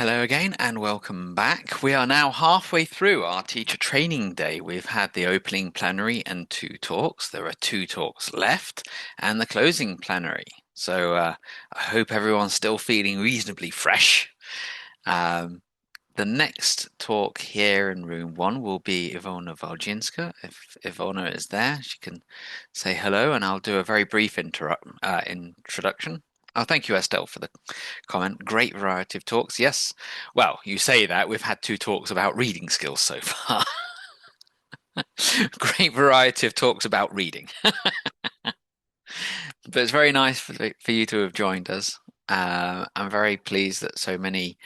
Hello again and welcome back. We are now halfway through our teacher training day. We've had the opening plenary and two talks. There are two talks left and the closing plenary. So I hope everyone's still feeling reasonably fresh. Um, the next talk here in room one will be Iwona Waldzińska. If Iwona is there, she can say hello and I'll do a very brief introduction. Oh, thank you, Estelle, for the comment. Great variety of talks. Yes. Well, you say that. We've had two talks about reading skills so far. Great variety of talks about reading. But it's very nice for you to have joined us. I'm very pleased that so many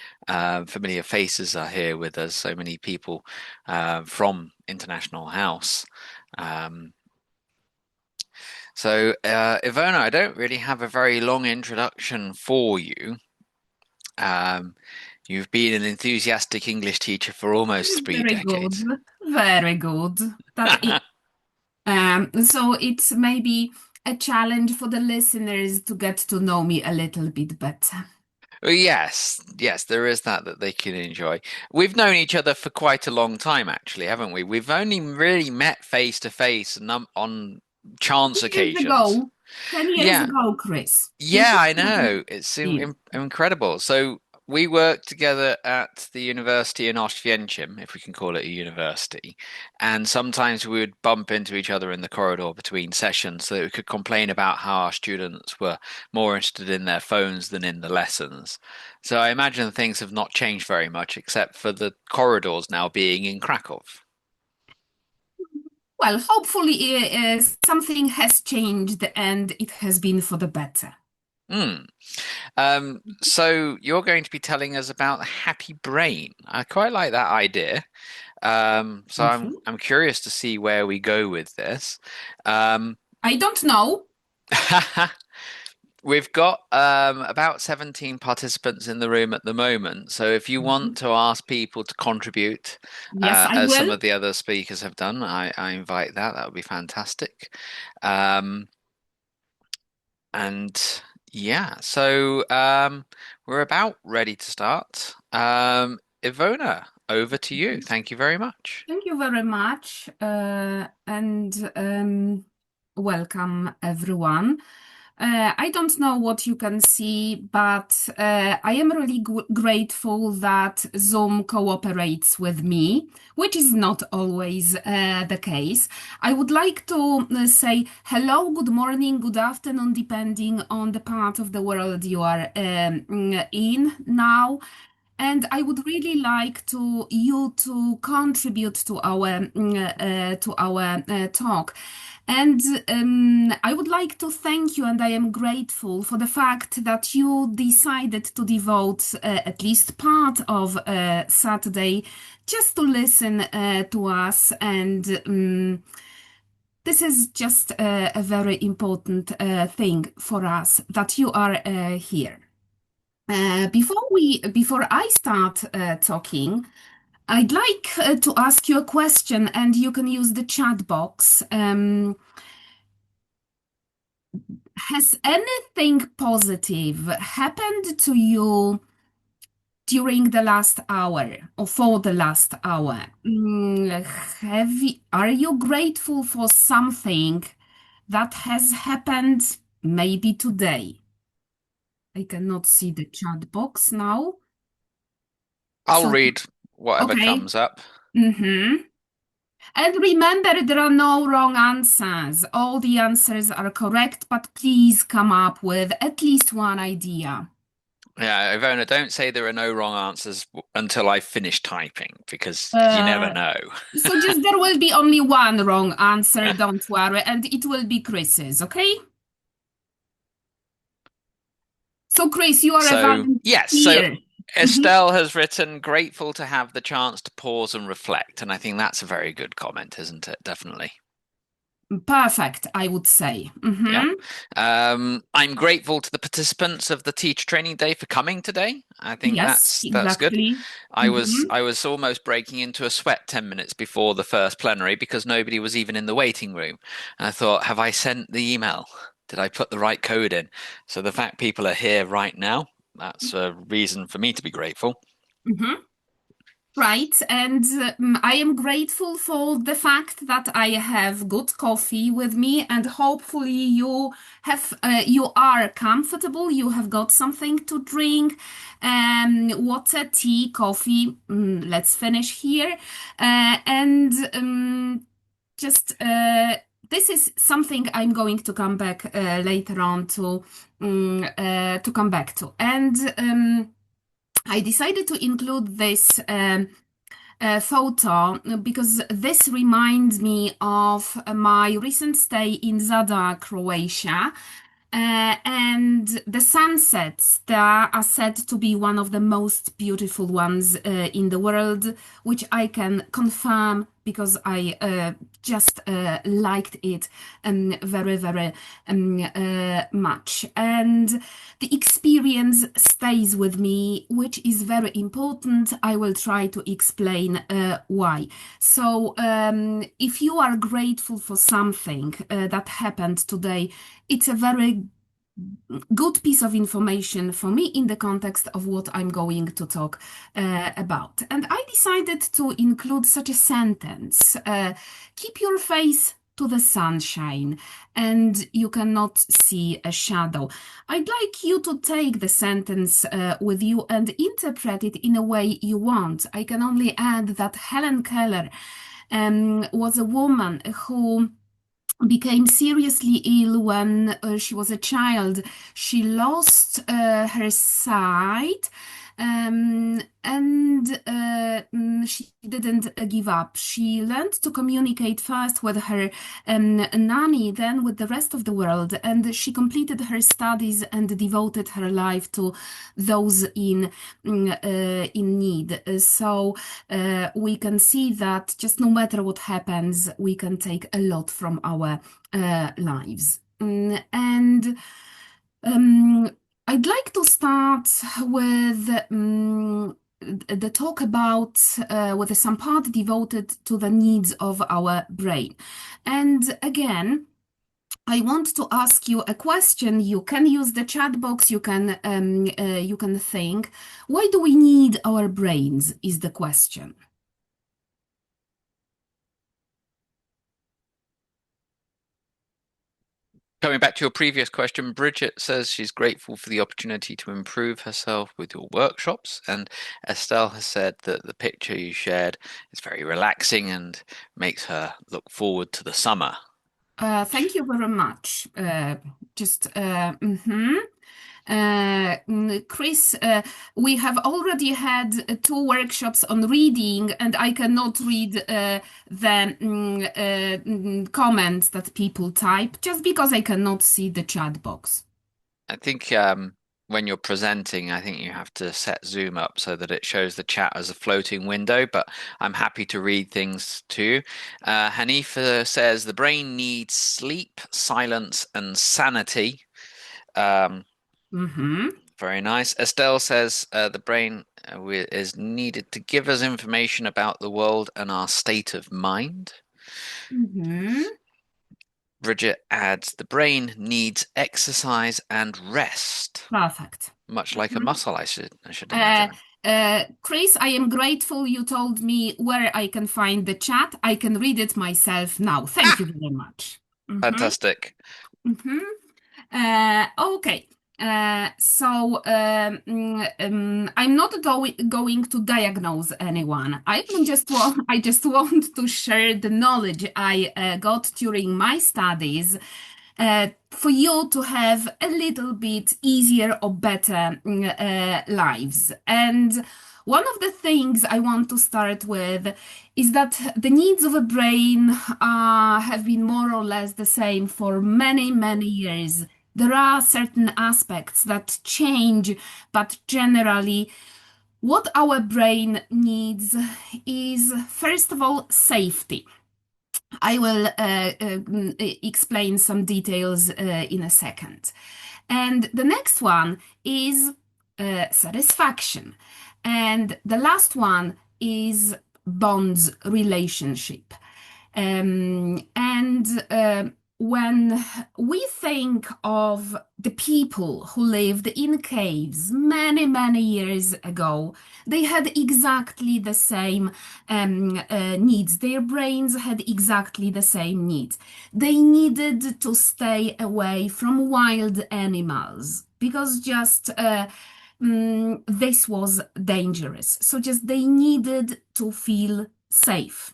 familiar faces are here with us, so many people from International House. Iwona, I don't really have a very long introduction for you. You've been an enthusiastic English teacher for almost three Very good, decades. very good. So it's maybe a challenge for the listeners to get to know me a little bit better. Well, yes, there is that they can enjoy. We've known each other for quite a long time, actually, haven't we? We've only really met face to face and on chance 10 years occasions. ago, 10 years Yeah, ago, Chris. It yeah, was I really know. It's deep. incredible. So we worked together at the university in Oswiecim, if we can call it a university, and sometimes we would bump into each other in the corridor between sessions so that we could complain about how our students were more interested in their phones than in the lessons. So I imagine things have not changed very much, except for the corridors now being in Krakow. Well, hopefully, something has changed and it has been for the better. Hmm. So you're going to be telling us about the happy brain. I quite like that idea. So Thank I'm you. I'm curious to see where we go with this. Um, I don't know. we've got about 17 participants in the room at the moment. So if you want Mhm. to ask people to contribute, Yes, I as some will. of the other speakers have done, I invite that. That would be fantastic. Um, and yeah, we're about ready to start. Ivona, over to you. Thank you very much. Thank you very much, and welcome everyone. I don't know what you can see, but I am really grateful that Zoom cooperates with me, which is not always the case. I would like to say hello, good morning, good afternoon, depending on the part of the world you are in now. And I would really like to you to contribute to our talk. And I would like to thank you, and I am grateful for the fact that you decided to devote at least part of Saturday just to listen to us. And this is just a very important thing for us that you are here. Before I start talking, I'd like to ask you a question, and you can use the chat box. Has anything positive happened to you during the last hour or for the last hour? Are you grateful for something that has happened maybe today? I cannot see the chat box now. I'll So, read whatever okay. comes up. Mm-hmm. And remember, there are no wrong answers. All the answers are correct, but please come up with at least one idea. Yeah, Ivona, don't say there are no wrong answers until I finish typing because you never Uh, know. so just there will be only one wrong answer, don't worry, and it will be Chris's, okay? So Chris, you are a So, yes, so volunteer. Mhm. Estelle has written, grateful to have the chance to pause and reflect. And I think that's a very good comment, isn't it? Definitely. Perfect, I would say. Yeah. Mhm. I'm grateful to the participants of the teacher training day for coming today. I think Yes, that's good. exactly. I was Mhm. I was almost breaking into a sweat 10 minutes before the first plenary because nobody was even in the waiting room. And I thought, have I sent the email? Did I put the right code in? So the fact people are here right now, that's a reason for me to be grateful. Mhm. Right, and I am grateful for the fact that I have good coffee with me, and hopefully you are comfortable. You have got something to drink, water, tea, coffee. Let's finish here, and just this is something I'm going to come back later on to come back to, and I decided to include this photo because this reminds me of my recent stay in Zadar, Croatia. And the sunsets there are said to be one of the most beautiful ones in the world, which I can confirm because I just liked it very, very much. And the experience stays with me, which is very important. I will try to explain why. So, if you are grateful for something that happened today, it's a very good piece of information for me in the context of what I'm going to talk about. And I decided to include such a sentence: keep your face to the sunshine, and you cannot see a shadow. I'd like you to take the sentence with you and interpret it in a way you want. I can only add that Helen Keller was a woman who became seriously ill when she was a child. She lost her sight, and she didn't give up. She learned to communicate first with her nanny, then with the rest of the world, and she completed her studies and devoted her life to those in need. So we can see that just no matter what happens, we can take a lot from our lives. And I'd like to start with the talk about with some part devoted to the needs of our brain. And again, I want to ask you a question. You can use the chat box. You can think. Why do we need our brains? Is the question. Coming back to your previous question, Bridget says she's grateful for the opportunity to improve herself with your workshops, and Estelle has said that the picture you shared is very relaxing and makes her look forward to the summer. Thank you very much. Just Chris, we have already had two workshops on reading, and I cannot read the comments that people type just because I cannot see the chat box. I think when you're presenting, I think you have to set Zoom up so that it shows the chat as a floating window, but I'm happy to read things too. Hanifa says the brain needs sleep, silence, and sanity. Um, Mm-hmm. Very nice. Estelle says the brain is needed to give us information about the world and our state of mind. Mm-hmm. Bridget adds the brain needs exercise and rest, Perfect. much like a Mhm. muscle, I should Uh, imagine. Chris, I am grateful you told me where I can find the chat. I can read it myself now. Thank you Ah, very much. Mhm, fantastic. mhm. Okay. I'm not going to diagnose anyone. I just want to share the knowledge I got during my studies for you to have a little bit easier or better lives. And one of the things I want to start with is that the needs of a brain have been more or less the same for many, many years. There are certain aspects that change, but generally, what our brain needs is, first of all, safety. I will explain some details in a second. And the next one is satisfaction. And the last one is bonds relationship. And when we think of the people who lived in caves many, many years ago, they had exactly the same needs. Their brains had exactly the same needs. They needed to stay away from wild animals because just this was dangerous. So just they needed to feel safe.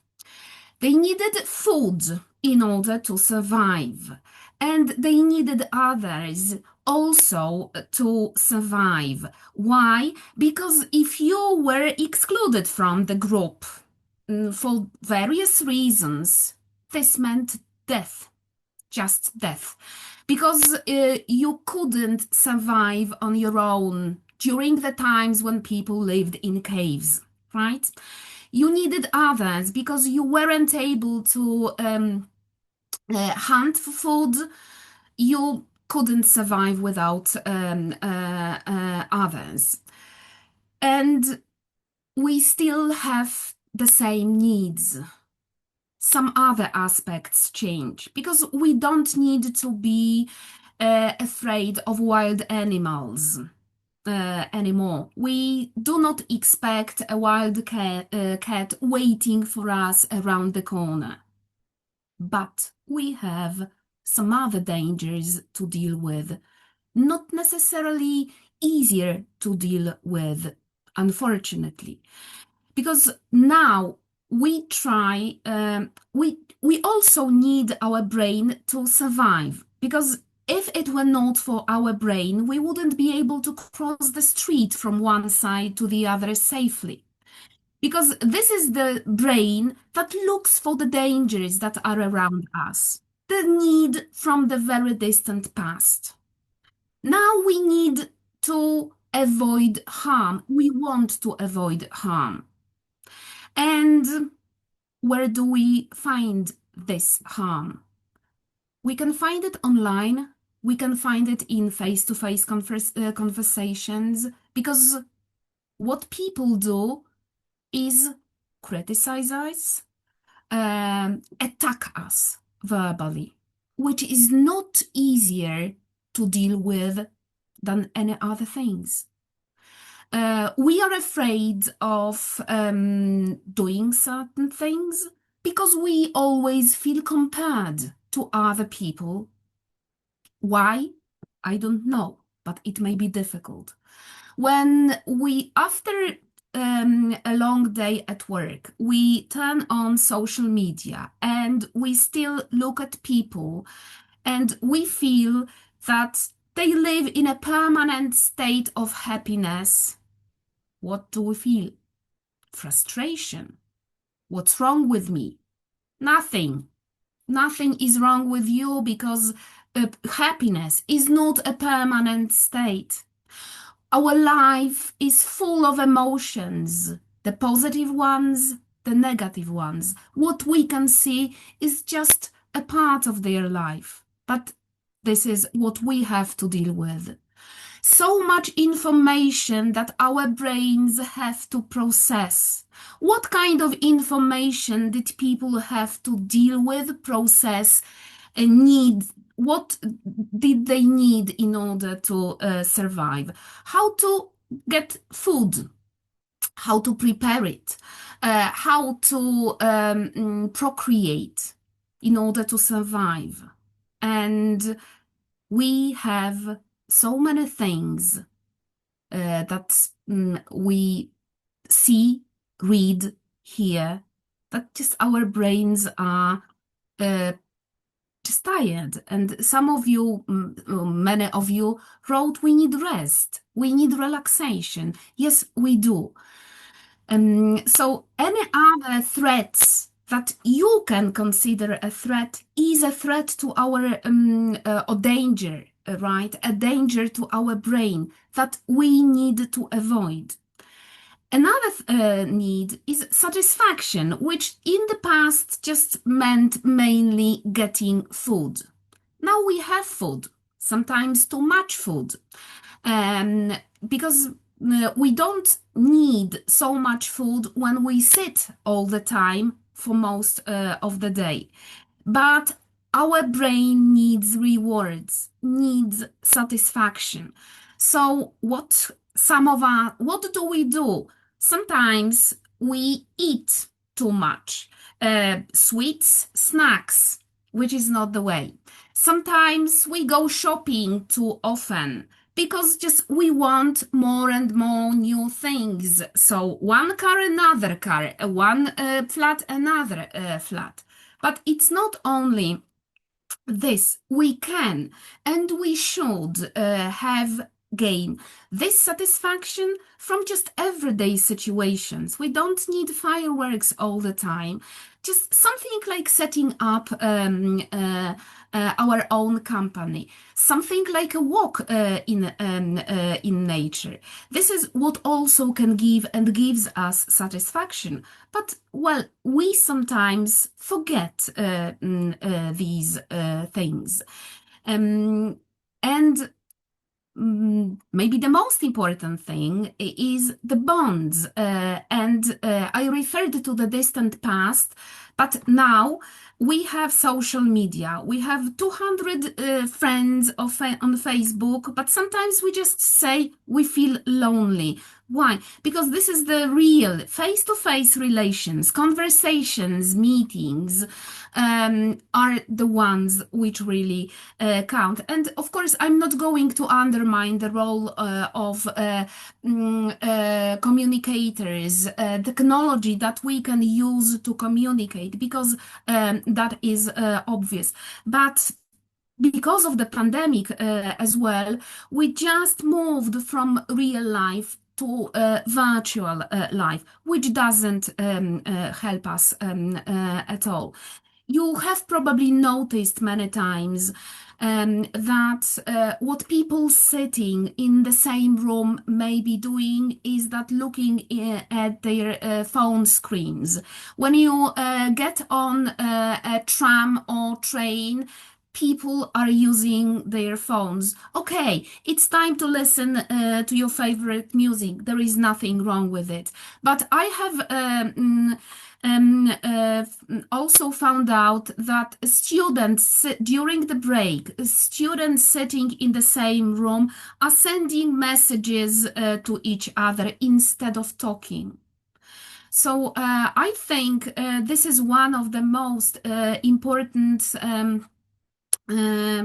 They needed food in order to survive, and they needed others also to survive. Why? Because if you were excluded from the group for various reasons, this meant death, just death. Because you couldn't survive on your own during the times when people lived in caves, right? You needed others because you weren't able to hunt for food. You couldn't survive without others. And we still have the same needs. Some other aspects change because we don't need to be afraid of wild animals anymore. We do not expect a wild cat waiting for us around the corner. But we have some other dangers to deal with, not necessarily easier to deal with, unfortunately. Because now we try, we also need our brain to survive. Because if it were not for our brain, we wouldn't be able to cross the street from one side to the other safely. Because this is the brain that looks for the dangers that are around us, the need from the very distant past. Now we need to avoid harm. We want to avoid harm. And where do we find this harm? We can find it online. We can find it in face-to-face conversations, because what people do is criticize us, attack us verbally, which is not easier to deal with than any other things. We are afraid of doing certain things because we always feel compared to other people. Why? I don't know, but it may be difficult. When we, after a long day at work, we turn on social media and we still look at people and we feel that they live in a permanent state of happiness. What do we feel? Frustration. What's wrong with me? Nothing. Nothing is wrong with you because happiness is not a permanent state. Our life is full of emotions, the positive ones, the negative ones. What we can see is just a part of their life, but this is what we have to deal with. So much information that our brains have to process. What kind of information did people have to deal with, process, and need? What did they need in order to survive? How to get food, how to prepare it, how to procreate in order to survive. And we have so many things that we see, read, hear, that just our brains are just tired. And some of you, many of you wrote, we need rest, we need relaxation. Yes, we do. So any other threats that you can consider a threat is a threat to our or danger, right? A danger to our brain that we need to avoid. Another need is satisfaction, which in the past just meant mainly getting food. Now we have food, sometimes too much food, because we don't need so much food when we sit all the time for most of the day. But our brain needs rewards, needs satisfaction. So what do we do? Sometimes we eat too much, sweets, snacks, which is not the way. Sometimes we go shopping too often because just we want more and more new things. So one car, another car, one flat, another flat. But it's not only this. We can and we should have gain this satisfaction from just everyday situations. We don't need fireworks all the time. Just something like setting up our own company, something like a walk in nature. This is what also can give and gives us satisfaction. But well, we sometimes forget these things. And maybe the most important thing is the bonds. And I referred to the distant past, but now we have social media. We have 200 friends on Facebook, but sometimes we just say we feel lonely. Why? Because this is the real face-to-face relations, conversations, meetings are the ones which really count. And of course, I'm not going to undermine the role of communicators, technology that we can use to communicate, because that is obvious. But because of the pandemic as well, we just moved from real life to virtual life, which doesn't help us at all. You have probably noticed many times that what people sitting in the same room may be doing is that looking at their phone screens. When you get on a tram or train, people are using their phones. Okay, it's time to listen to your favorite music. There is nothing wrong with it. But I have also found out that students during the break, students sitting in the same room are sending messages to each other instead of talking. So I think this is one of the most important uh,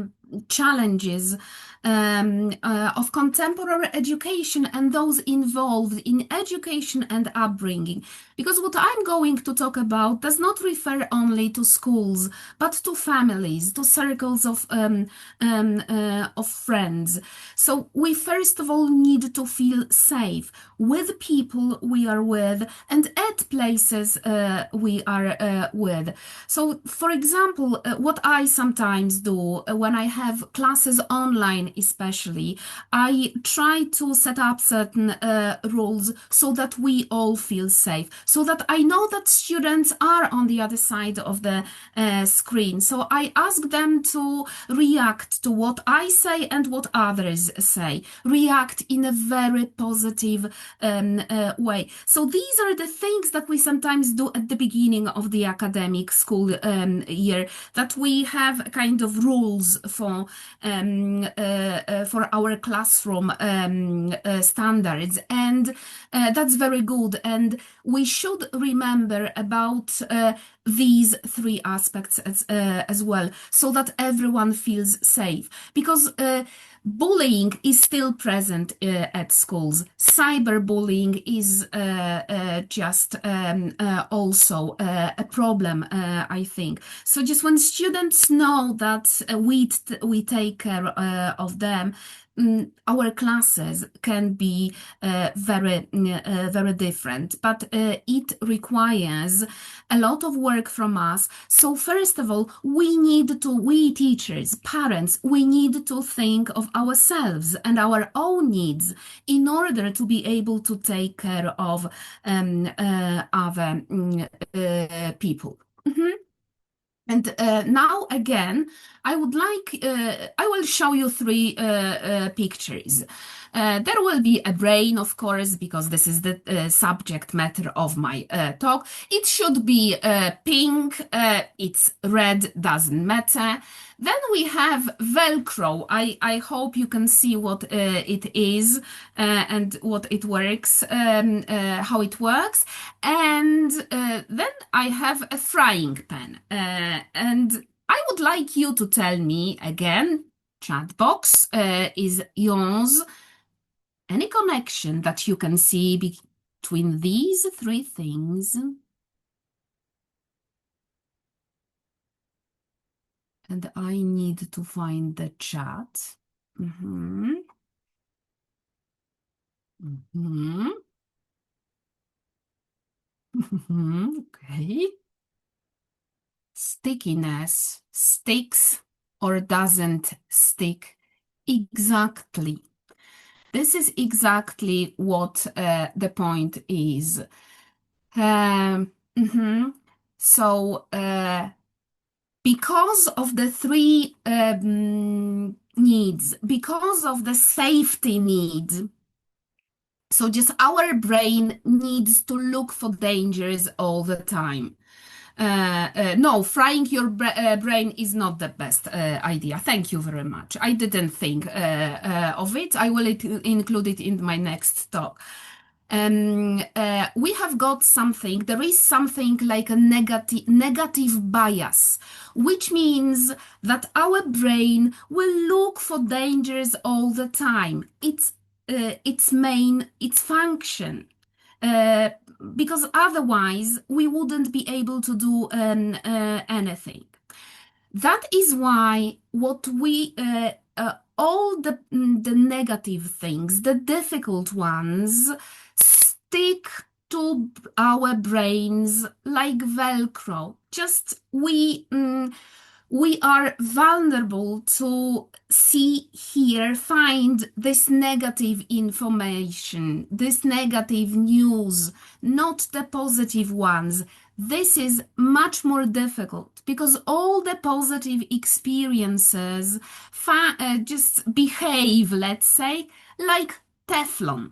challenges of contemporary education and those involved in education and upbringing. Because what I'm going to talk about does not refer only to schools, but to families, to circles of friends. So we first of all need to feel safe with people we are with and at places we are with. So, for example, what I sometimes do when I have classes online, especially, I try to set up certain rules so that we all feel safe, so that I know that students are on the other side of the screen. So I ask them to react to what I say and what others say, react in a very positive way. So these are the things that we sometimes do at the beginning of the academic school year, that we have kind of rules for our classroom standards, and that's very good. And we should remember about these three aspects as well, so that everyone feels safe. Because bullying is still present at schools. Cyberbullying is just also a problem, I think. So just when students know that we take care of them, our classes can be very different, but it requires a lot of work from us. So first of all, we teachers, parents, we need to think of ourselves and our own needs in order to be able to take care of other people. Mhm. And now again, I will show you three pictures. There will be a brain, of course, because this is the subject matter of my talk. It should be pink, it's red, doesn't matter. Then we have Velcro. I hope you can see what it is and what it works, how it works. And then I have a frying pan. And I would like you to tell me again, chat box is yours, any connection that you can see between these three things. And I need to find the chat. Mhm. Mhm. Mhm. Okay. Stickiness sticks or doesn't stick. Exactly. This is exactly what the point is. Mhm. So, because of the three needs, because of the safety need, so just our brain needs to look for dangers all the time. No, frying your brain is not the best idea. Thank you very much. I didn't think of it. I will include it in my next talk. We have got something, there is something like a negative bias, which means that our brain will look for dangers all the time. Its function. Uh, because otherwise we wouldn't be able to do anything. That is why what we all the negative things, the difficult ones, stick to our brains like Velcro. Just we are vulnerable to see, hear, find this negative information, this negative news, not the positive ones. This is much more difficult because all the positive experiences just behave, let's say, like Teflon,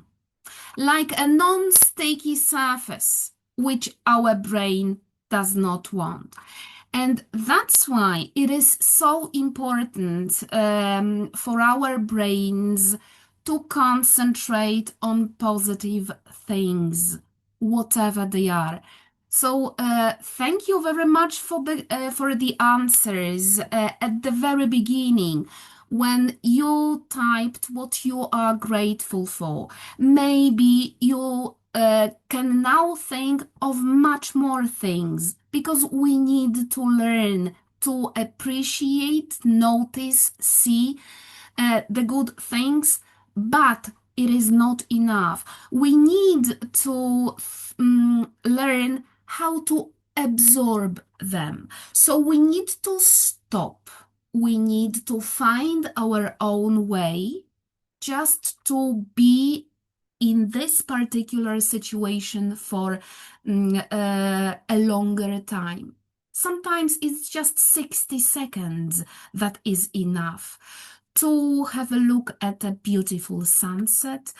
like a non-sticky surface, which our brain does not want. And that's why it is so important for our brains to concentrate on positive things, whatever they are. So thank you very much for the answers at the very beginning when you typed what you are grateful for. Maybe you can now think of much more things because we need to learn to appreciate, notice, see the good things, but it is not enough. We need to learn how to absorb them. So we need to stop. We need to find our own way just to be in this particular situation for a longer time. Sometimes it's just 60 seconds that is enough to have a look at a beautiful sunset,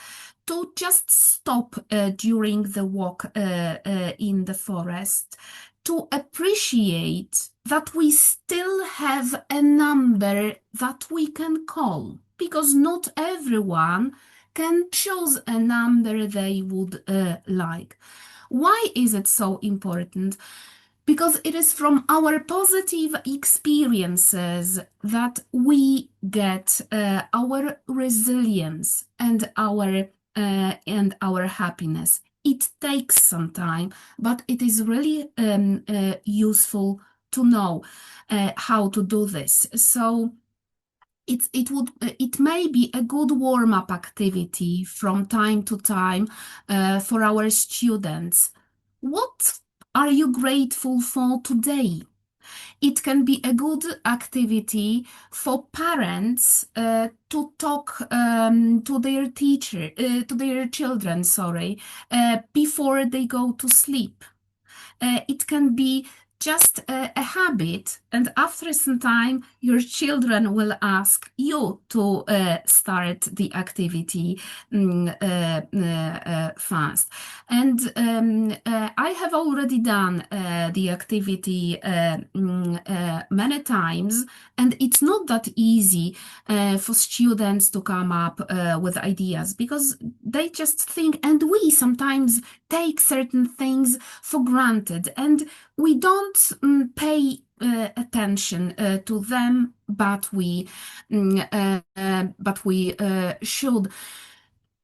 to just stop during the walk in the forest, to appreciate that we still have a number that we can call, because not everyone can choose a number they would like. Why is it so important? Because it is from our positive experiences that we get our resilience and our happiness. It takes some time, but it is really useful to know how to do this. So it may be a good warm-up activity from time to time for our students. What are you grateful for today? It can be a good activity for parents to talk to their to their children, sorry, before they go to sleep. It can be just a habit And after some time, your children will ask you to start the activity fast. And I have already done the activity many times, and it's not that easy for students to come up with ideas because they just think, and we sometimes take certain things for granted, and we don't pay attention to them, but we should,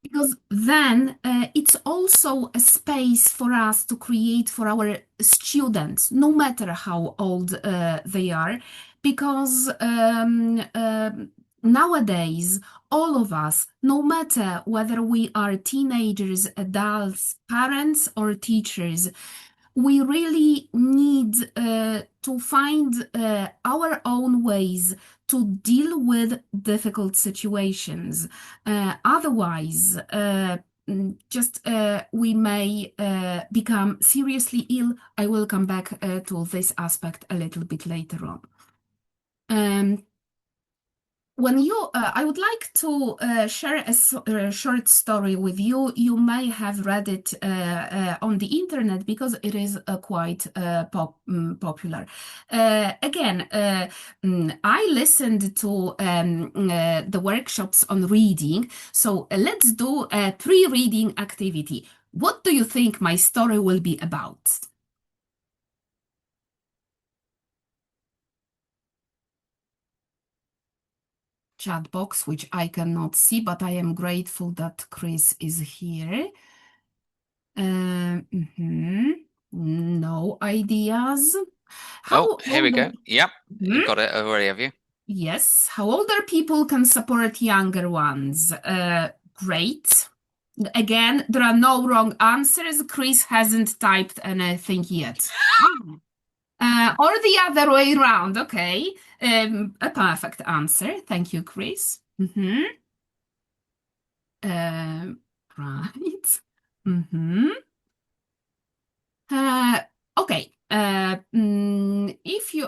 because then it's also a space for us to create for our students, no matter how old they are, because nowadays, all of us, no matter whether we are teenagers, adults, parents, or teachers, we really need to find our own ways to deal with difficult situations. Otherwise, just we may become seriously ill. I will come back to this aspect a little bit later on. I would like to share a short story with you. You may have read it on the internet because it is quite popular. I listened to the workshops on reading, so let's do a pre-reading activity. What do you think my story will be about? Chat box, which I cannot see, but I am grateful that Chris is here. No ideas. Oh, How here we older? go. Yep, you Mhm. got it already, have you? Yes, how older people can support younger ones? Great. Again, there are no wrong answers. Chris hasn't typed anything yet. Or the other way around. Okay. A perfect answer. Thank you, Chris. Uh, right. Mm-hmm. Uh, okay. If you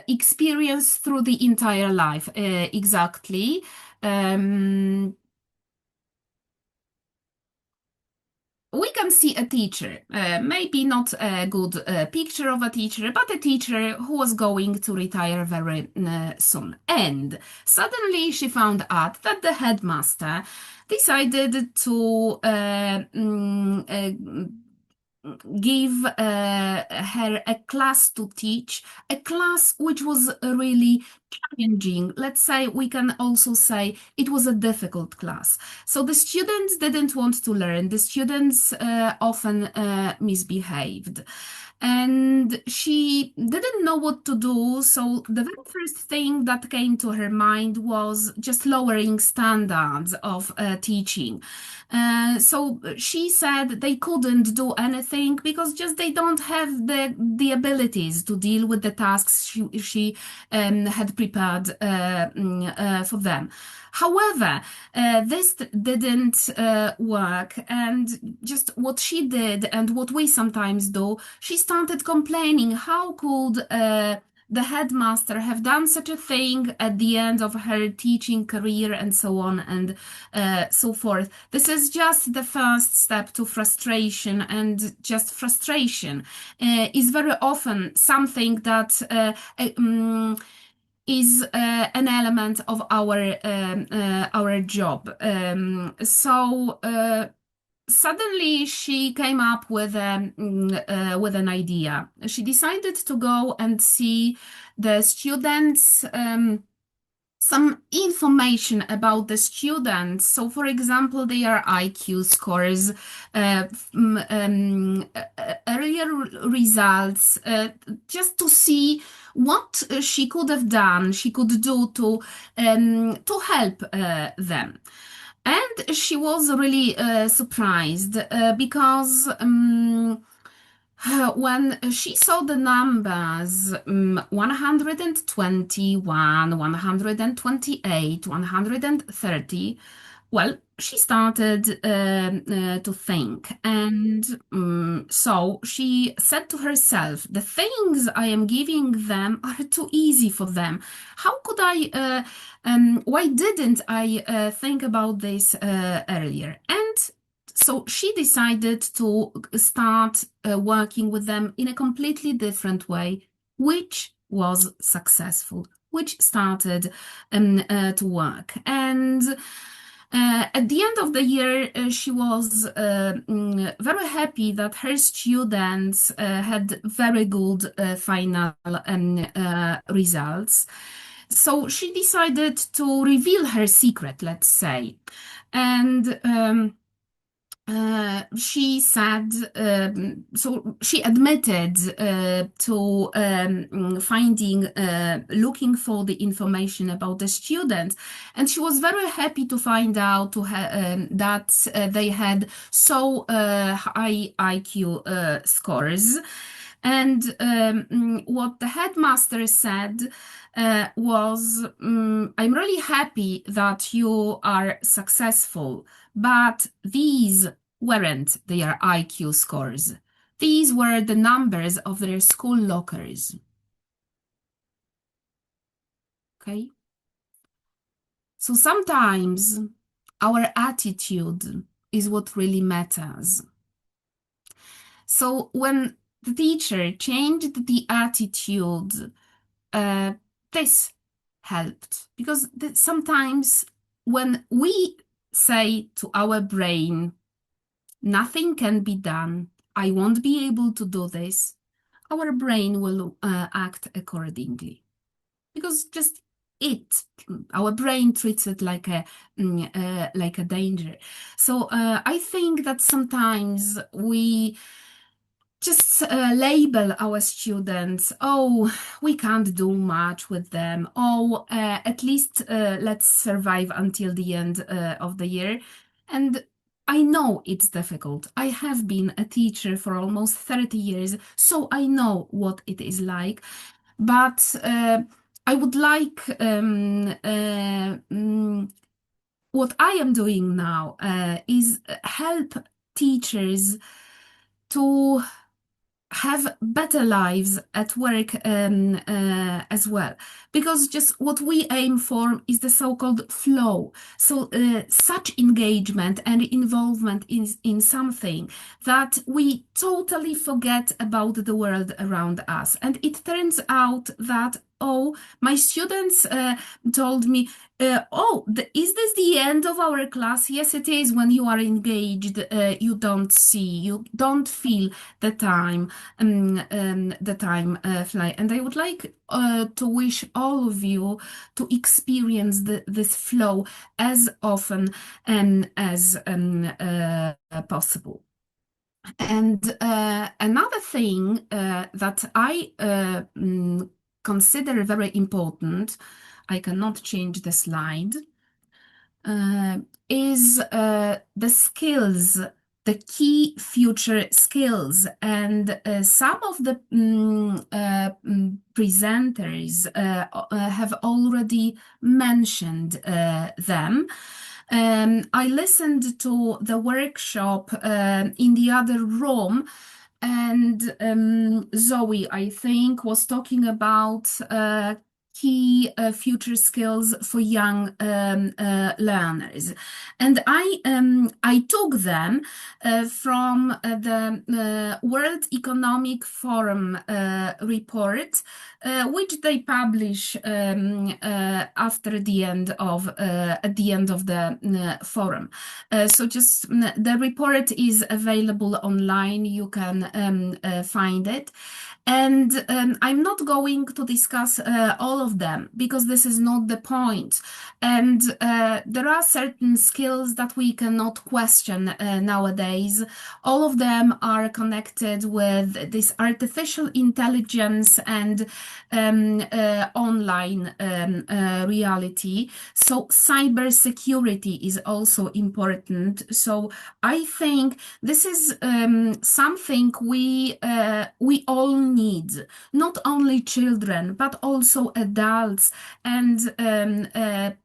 experience through the entire life, exactly. Um, we can see a teacher, maybe not a good picture of a teacher, but a teacher who was going to retire very soon. And suddenly she found out that the headmaster decided to give her a class to teach, a class which was really challenging. Let's say we can also say it was a difficult class. So the students didn't want to learn. The students often misbehaved. And she didn't know what to do. So the very first thing that came to her mind was just lowering standards of teaching. So she said they couldn't do anything because just they don't have the abilities to deal with the tasks she had prepared for them. However, this didn't work, and just what she did and what we sometimes do, she started complaining. How could the headmaster have done such a thing at the end of her teaching career, and so on and so forth? This is just the first step to frustration, and just frustration is very often something that is an element of our job. Suddenly she came up with an idea. She decided to go and see the students. Some information about the students. So, for example, their IQ scores, earlier results, just to see what she could have done, she could do to help them. And she was really surprised because when she saw the numbers 121, 128, 130, well, she started to think, and so she said to herself, the things I am giving them are too easy for them. How could why didn't I think about this earlier? And so she decided to start working with them in a completely different way, which was successful, which started to work. And at the end of the year, she was very happy that her students had very good final results. So she decided to reveal her secret, let's say. And she said, so she admitted to looking for the information about the students, and she was very happy to find out that they had so high IQ scores. And what the headmaster said was, I'm really happy that you are successful, but these weren't their IQ scores. These were the numbers of their school lockers. Okay? So sometimes our attitude is what really matters. So when the teacher changed the attitude, uh, this helped because sometimes when we say to our brain, nothing can be done, I won't be able to do this, our brain will act accordingly because just it our brain treats it like a danger. So I think that sometimes we just label our students, oh, we can't do much with them. Oh, at least let's survive until the end of the year. And I know it's difficult. I have been a teacher for almost 30 years, so I know what it is like. But I would like what I am doing now is help teachers to have better lives at work as well, because just what we aim for is the so-called flow. So such engagement and involvement in something that we totally forget about the world around us. And it turns out that, oh, my students told me, is this the end of our class? Yes, it is. When you are engaged, you don't feel the time fly. And I would like to wish all of you to experience this flow as often as possible. And another thing that I consider very important, I cannot change the slide, uh, is the skills, the key future skills. And some of the presenters have already mentioned them. I listened to the workshop in the other room, and Zoe, I think, was talking about key future skills for young learners. And I took them from the World Economic Forum report, which they publish after the end of at the end of the forum. So just the report is available online. You can find it. And I'm not going to discuss all of them because this is not the point. And there are certain skills that we cannot question nowadays. All of them are connected with this artificial intelligence and online reality. So cybersecurity is also important. So I think this is something we all needs, not only children, but also adults and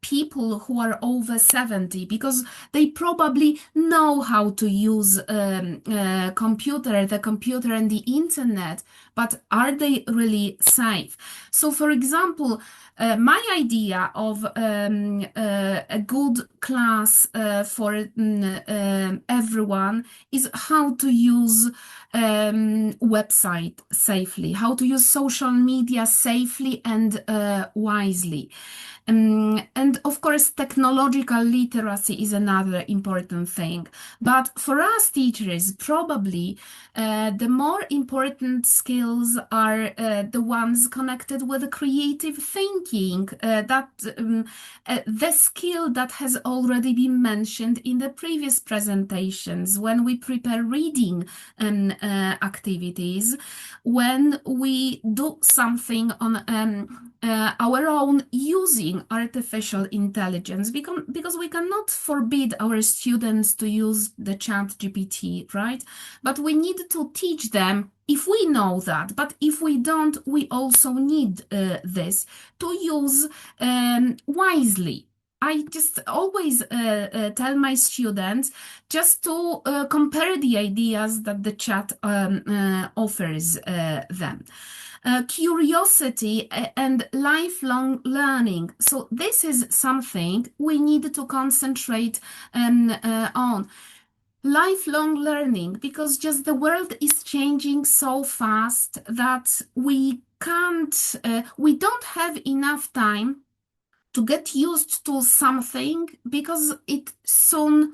people who are over 70, because they probably know how to use the computer and the internet, but are they really safe? So, for example, my idea of a good class for everyone is how to use website safely, how to use social media safely and wisely. And of course, technological literacy is another important thing. But for us teachers, probably the more important skills are the ones connected with creative thinking, the skill that has already been mentioned in the previous presentations when we prepare reading activities, when we do something on our own using artificial intelligence, because we cannot forbid our students to use the chat GPT, right? But we need to teach them if we know that. But if we don't, we also need this to use wisely. I just always tell my students just to compare the ideas that the chat offers them. Curiosity and lifelong learning. So this is something we need to concentrate on. Lifelong learning, because just the world is changing so fast that we don't have enough time to get used to something because it soon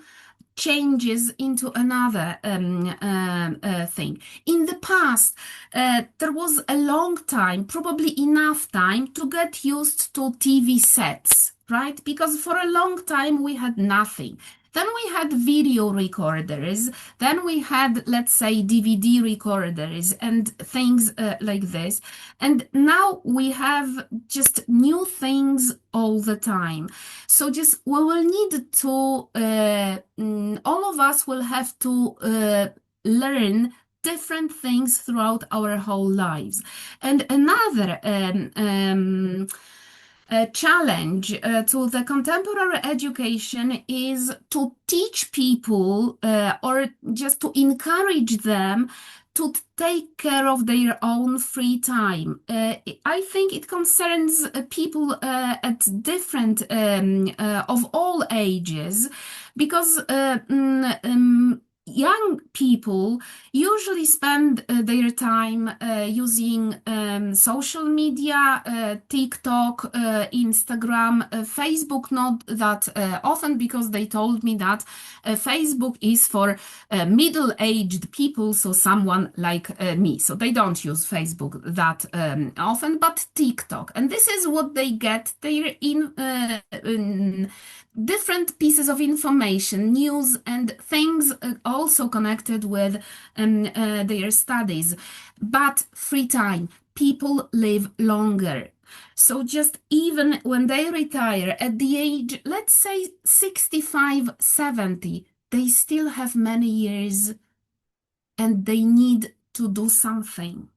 changes into another thing. In the past, there was a long time, probably enough time to get used to TV sets, right? Because for a long time we had nothing. Then we had video recorders. Then we had, let's say, DVD recorders and things like this. And now we have just new things all the time. So just we will need to, all of us will have to learn different things throughout our whole lives. And another challenge to the contemporary education is to teach people or just to encourage them to take care of their own free time. I think it concerns people at different, of all ages, because young people usually spend their time using social media, TikTok, Instagram, Facebook, not that often, because they told me that Facebook is for middle-aged people, so someone like me. So they don't use Facebook that often, but TikTok. And this is what they get. They're in different pieces of information, news, and things also connected with their studies. But free time, people live longer. So just even when they retire at the age, let's say 65, 70, they still have many years and they need to do something.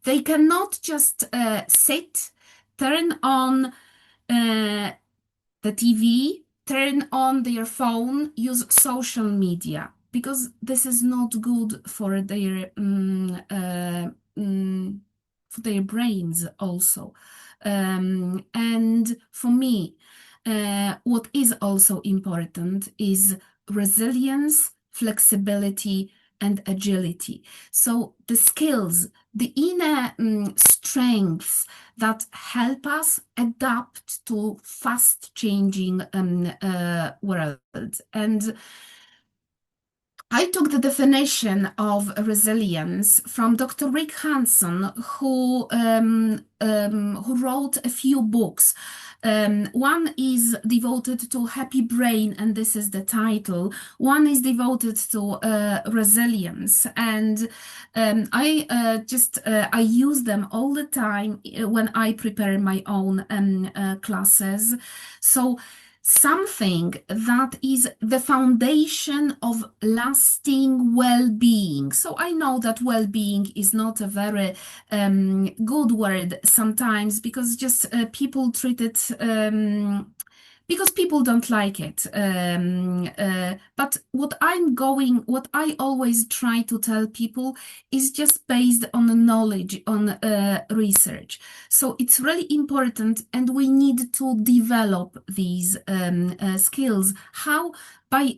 They cannot just sit, turn on the TV, turn on their phone, use social media, because this is not good for their brains also. And for me, what is also important is resilience, flexibility, and agility. So the skills, the inner strengths that help us adapt to fast changing world. And I took the definition of resilience from Dr. Rick Hanson, who wrote a few books. One is devoted to Happy Brain, and this is the title. One is devoted to resilience, and I use them all the time when I prepare my own classes. So something that is the foundation of lasting well-being. So I know that well-being is not a very good word sometimes because just people treat it because people don't like it. But what I always try to tell people is just based on the knowledge, on research. So it's really important, and we need to develop these skills. How? By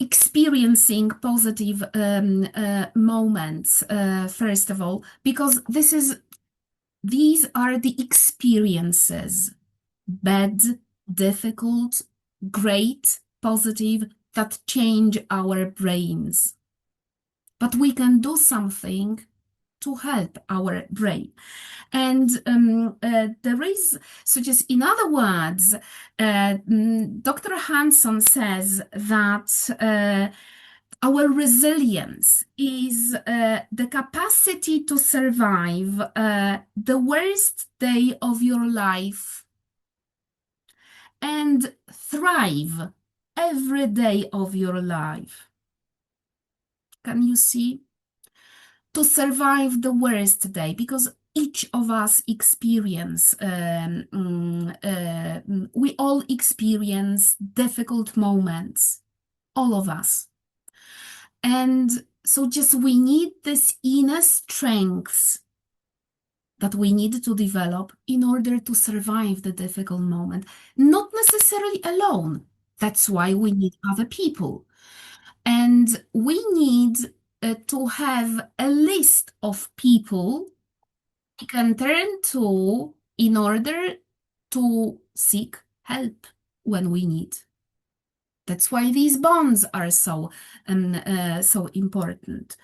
experiencing positive moments, first of all, because these are the experiences, bad, difficult, great, positive, that change our brains. But we can do something to help our brain. And there is, so just in other words, Dr. Hanson says that our resilience is the capacity to survive the worst day of your life and thrive every day of your life. Can you see? To survive the worst day, because each of us we all experience difficult moments, all of us. And so just we need this inner strength that we need to develop in order to survive the difficult moment, not necessarily alone. That's why we need other people. And we need to have a list of people we can turn to in order to seek help when we need. That's why these bonds are so important.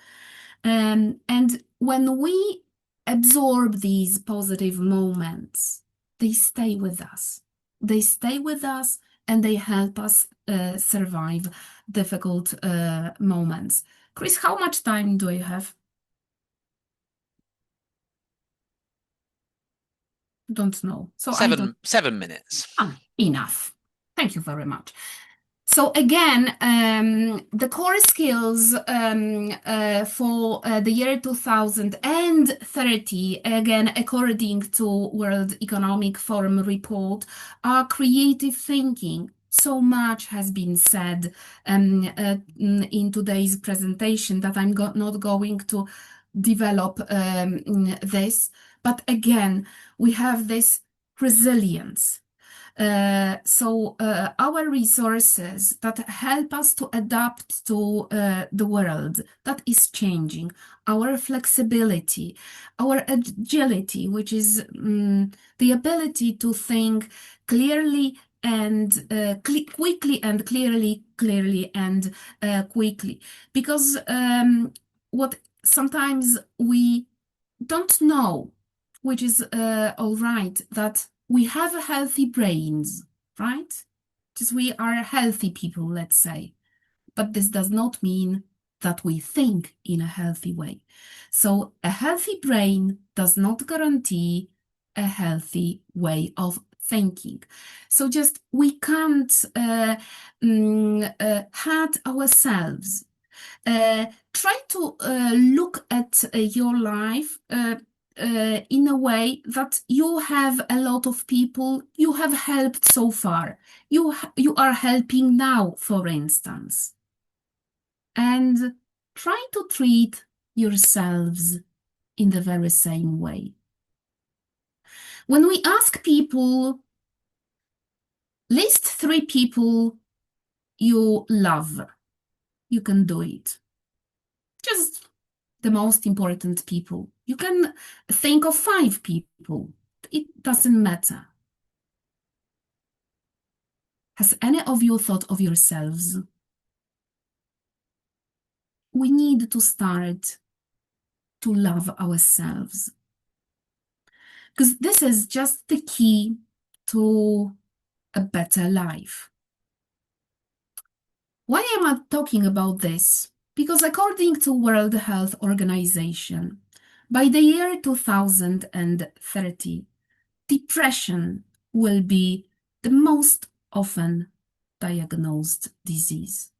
And when we absorb these positive moments, they stay with us. They stay with us and they help us survive difficult moments. Chris, how much time do you have? Don't know. So I don't. 7 minutes. Enough. Thank you very much. So again, the core skills for the year 2030, again, according to World Economic Forum report, are creative thinking. So much has been said in today's presentation that I'm not going to develop this. But again, we have this resilience. Our resources that help us to adapt to the world that is changing, our flexibility, our agility, which is the ability to think clearly and quickly and clearly and quickly. Because what sometimes we don't know, which is all right, that we have healthy brains, right? Just we are healthy people, let's say. But this does not mean that we think in a healthy way. So a healthy brain does not guarantee a healthy way of thinking. So just we can't hurt ourselves. Try to look at your life in a way that you have a lot of people you have helped so far. You are helping now, for instance. And try to treat yourselves in the very same way. When we ask people, list 3 people you love, you can do it. Just the most important people. You can think of 5 people. It doesn't matter. Has any of you thought of yourselves? We need to start to love ourselves, because this is just the key to a better life. Why am I talking about this? Because according to World Health Organization, by the year 2030, depression will be the most often diagnosed disease.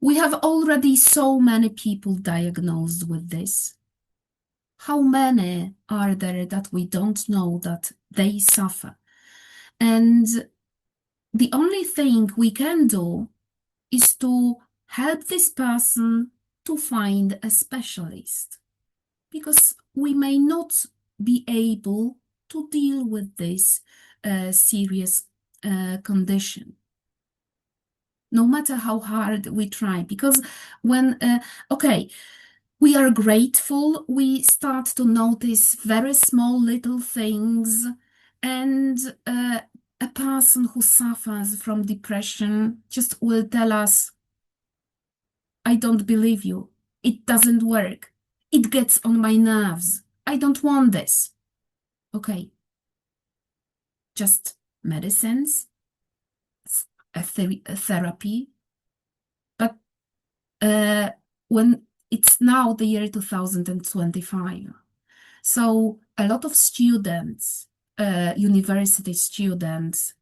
We have already so many people diagnosed with this. How many are there that we don't know that they suffer? And the only thing we can do is to help this person to find a specialist because we may not be able to deal with this serious condition, no matter how hard we try. Because when, okay, we are grateful, we start to notice very small little things, and a person who suffers from depression just will tell us, I don't believe you. It doesn't work. It gets on my nerves. I don't want this. Okay, just medicines, a therapy. But uh, when it's now the year 2025, so a lot of students, university students,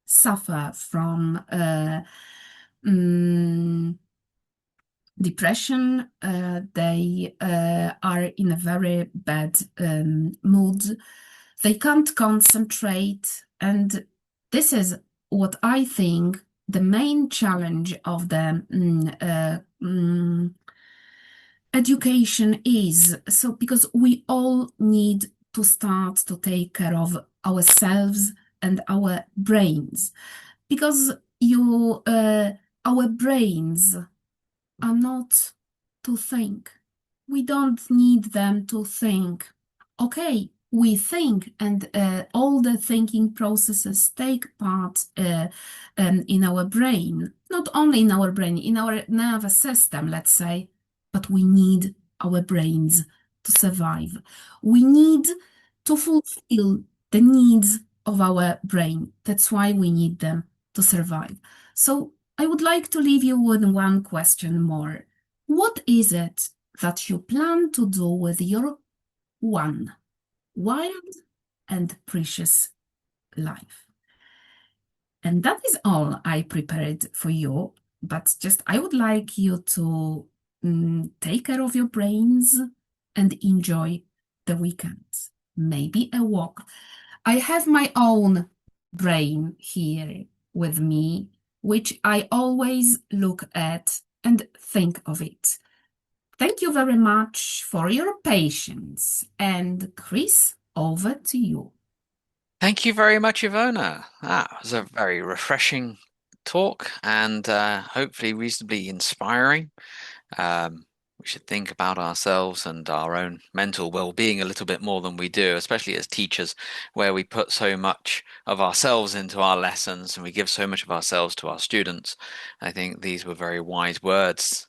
suffer from mm, depression. They are in a very bad mood. They can't concentrate. And this is what I think the main challenge of the education is. So, because we all need to start to take care of ourselves and our brains, because our brains are not to think. We don't need them to think. Okay, we think, and all the thinking processes take part in our brain, not only in our brain, in our nervous system, let's say, but we need our brains to survive. We need to fulfill the needs of our brain. That's why we need them to survive. So I would like to leave you with one question more. What is it that you plan to do with your one wild and precious life? And that is all I prepared for you. But just I would like you to take care of your brains and enjoy the weekends. Maybe a walk. I have my own brain here with me, which I always look at and think of it. Thank you very much for your patience. And Chris, over to you. Thank you very much, Iwona. That was a very refreshing talk and hopefully reasonably inspiring. We should think about ourselves and our own mental well-being a little bit more than we do, especially as teachers, where we put so much of ourselves into our lessons and we give so much of ourselves to our students. I think these were very wise words